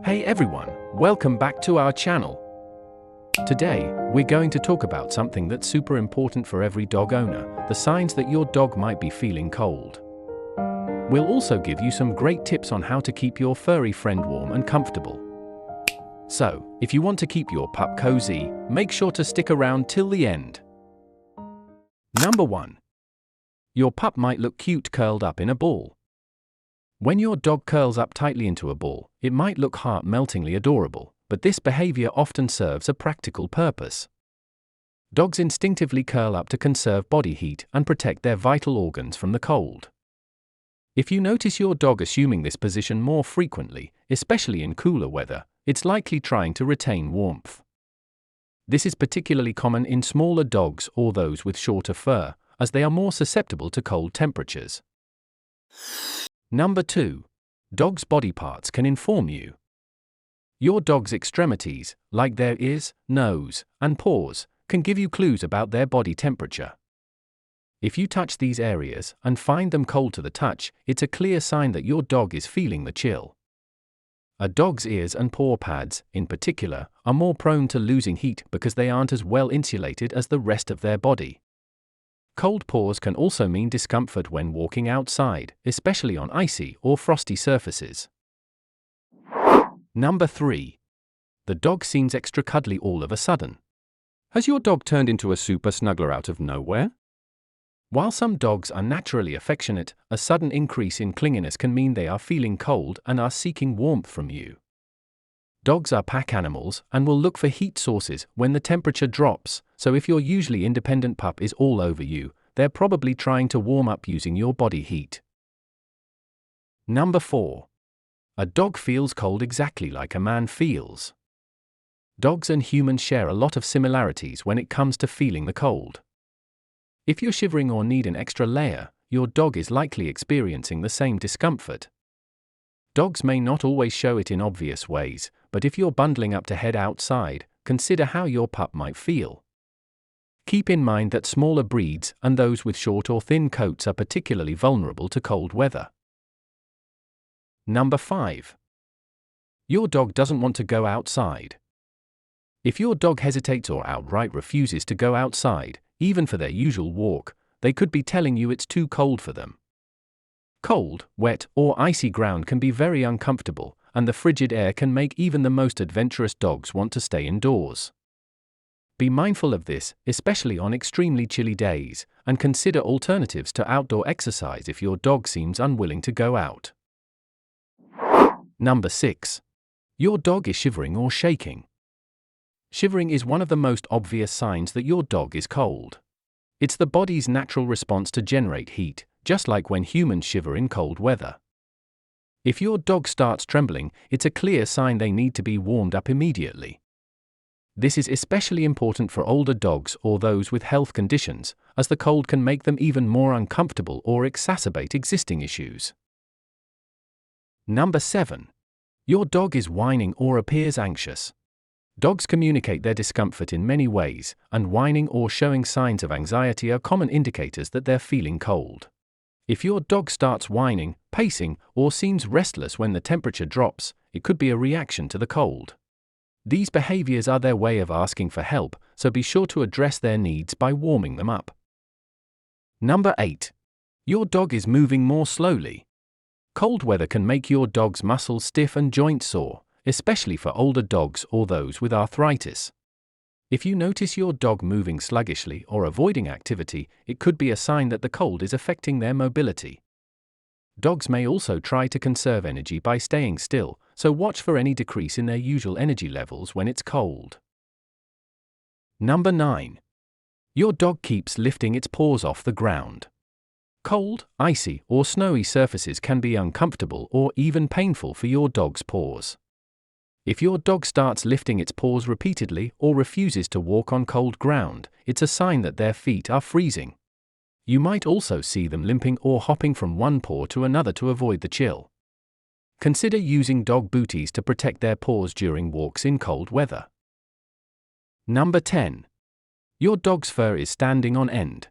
Hey everyone, welcome back to our channel. Today, we're going to talk about something that's super important for every dog owner, the signs that your dog might be feeling cold. We'll also give you some great tips on how to keep your furry friend warm and comfortable. So, if you want to keep your pup cozy, make sure to stick around till the end. Number 1. Your pup might look cute curled up in a ball. When your dog curls up tightly into a ball, it might look heart-meltingly adorable, but this behavior often serves a practical purpose. Dogs instinctively curl up to conserve body heat and protect their vital organs from the cold. If you notice your dog assuming this position more frequently, especially in cooler weather, it's likely trying to retain warmth. This is particularly common in smaller dogs or those with shorter fur, as they are more susceptible to cold temperatures. Number 2. Dogs' body parts can inform you. Your dog's extremities, like their ears, nose, and paws, can give you clues about their body temperature. If you touch these areas and find them cold to the touch, it's a clear sign that your dog is feeling the chill. A dog's ears and paw pads, in particular, are more prone to losing heat because they aren't as well insulated as the rest of their body. Cold paws can also mean discomfort when walking outside, especially on icy or frosty surfaces. Number 3. The dog seems extra cuddly all of a sudden. Has your dog turned into a super snuggler out of nowhere? While some dogs are naturally affectionate, a sudden increase in clinginess can mean they are feeling cold and are seeking warmth from you. Dogs are pack animals and will look for heat sources when the temperature drops, so if your usually independent pup is all over you, they're probably trying to warm up using your body heat. Number 4. A dog feels cold exactly like a man feels. Dogs and humans share a lot of similarities when it comes to feeling the cold. If you're shivering or need an extra layer, your dog is likely experiencing the same discomfort. Dogs may not always show it in obvious ways, but if you're bundling up to head outside, consider how your pup might feel. Keep in mind that smaller breeds and those with short or thin coats are particularly vulnerable to cold weather. Number 5. Your dog doesn't want to go outside. If your dog hesitates or outright refuses to go outside, even for their usual walk, they could be telling you it's too cold for them. Cold, wet, or icy ground can be very uncomfortable, and the frigid air can make even the most adventurous dogs want to stay indoors. Be mindful of this, especially on extremely chilly days, and consider alternatives to outdoor exercise if your dog seems unwilling to go out. Number 6. Your dog is shivering or shaking. Shivering is one of the most obvious signs that your dog is cold. It's the body's natural response to generate heat, just like when humans shiver in cold weather. If your dog starts trembling, it's a clear sign they need to be warmed up immediately. This is especially important for older dogs or those with health conditions, as the cold can make them even more uncomfortable or exacerbate existing issues. Number 7. Your dog is whining or appears anxious. Dogs communicate their discomfort in many ways, and whining or showing signs of anxiety are common indicators that they're feeling cold. If your dog starts whining, pacing, or seems restless when the temperature drops, it could be a reaction to the cold. These behaviors are their way of asking for help, so be sure to address their needs by warming them up. Number 8. Your dog is moving more slowly. Cold weather can make your dog's muscles stiff and joints sore, especially for older dogs or those with arthritis. If you notice your dog moving sluggishly or avoiding activity, it could be a sign that the cold is affecting their mobility. Dogs may also try to conserve energy by staying still, so watch for any decrease in their usual energy levels when it's cold. Number 9. Your dog keeps lifting its paws off the ground. Cold, icy, or snowy surfaces can be uncomfortable or even painful for your dog's paws. If your dog starts lifting its paws repeatedly or refuses to walk on cold ground, it's a sign that their feet are freezing. You might also see them limping or hopping from one paw to another to avoid the chill. Consider using dog booties to protect their paws during walks in cold weather. Number 10. Your dog's fur is standing on end.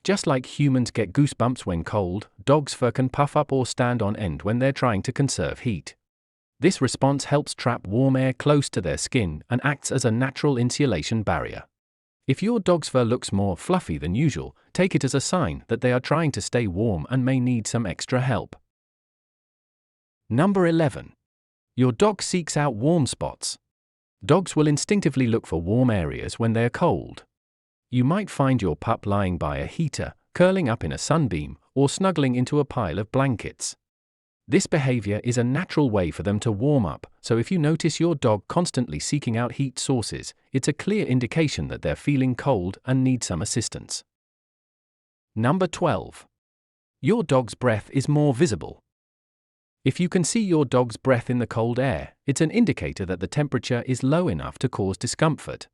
Just like humans get goosebumps when cold, dogs' fur can puff up or stand on end when they're trying to conserve heat. This response helps trap warm air close to their skin and acts as a natural insulation barrier. If your dog's fur looks more fluffy than usual, take it as a sign that they are trying to stay warm and may need some extra help. Number 11. Your dog seeks out warm spots. Dogs will instinctively look for warm areas when they are cold. You might find your pup lying by a heater, curling up in a sunbeam, or snuggling into a pile of blankets. This behavior is a natural way for them to warm up, so if you notice your dog constantly seeking out heat sources, it's a clear indication that they're feeling cold and need some assistance. Number 12. Your dog's breath is more visible. If you can see your dog's breath in the cold air, it's an indicator that the temperature is low enough to cause discomfort.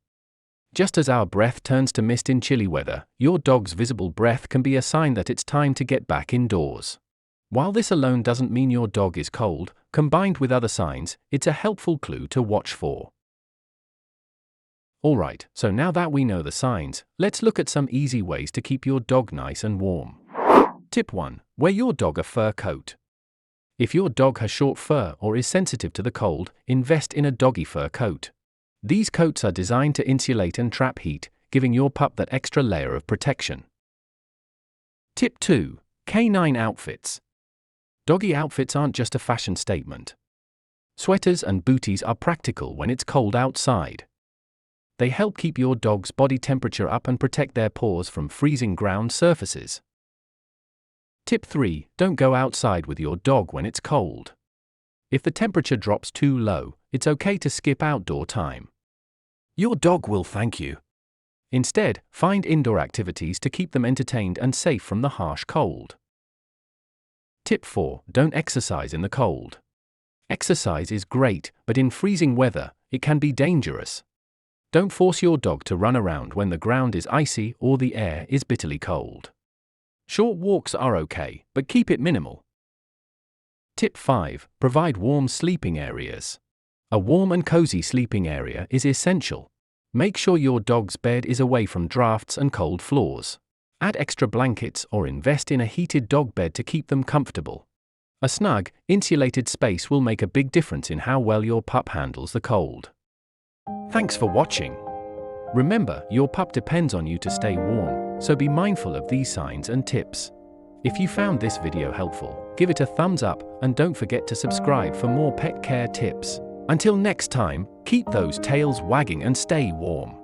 Just as our breath turns to mist in chilly weather, your dog's visible breath can be a sign that it's time to get back indoors. While this alone doesn't mean your dog is cold, combined with other signs, it's a helpful clue to watch for. Alright, so now that we know the signs, let's look at some easy ways to keep your dog nice and warm. Tip 1. Wear your dog a fur coat. If your dog has short fur or is sensitive to the cold, invest in a doggy fur coat. These coats are designed to insulate and trap heat, giving your pup that extra layer of protection. Tip 2. Canine outfits. Doggy outfits aren't just a fashion statement. Sweaters and booties are practical when it's cold outside. They help keep your dog's body temperature up and protect their paws from freezing ground surfaces. Tip 3. Don't go outside with your dog when it's cold. If the temperature drops too low, it's okay to skip outdoor time. Your dog will thank you. Instead, find indoor activities to keep them entertained and safe from the harsh cold. Tip 4. Don't exercise in the cold. Exercise is great, but in freezing weather, it can be dangerous. Don't force your dog to run around when the ground is icy or the air is bitterly cold. Short walks are okay, but keep it minimal. Tip 5. Provide warm sleeping areas. A warm and cozy sleeping area is essential. Make sure your dog's bed is away from drafts and cold floors. Add extra blankets or invest in a heated dog bed to keep them comfortable. A snug, insulated space will make a big difference in how well your pup handles the cold. Thanks for watching. Remember, your pup depends on you to stay warm, so be mindful of these signs and tips. If you found this video helpful, give it a thumbs up and don't forget to subscribe for more pet care tips. Until next time, keep those tails wagging and stay warm.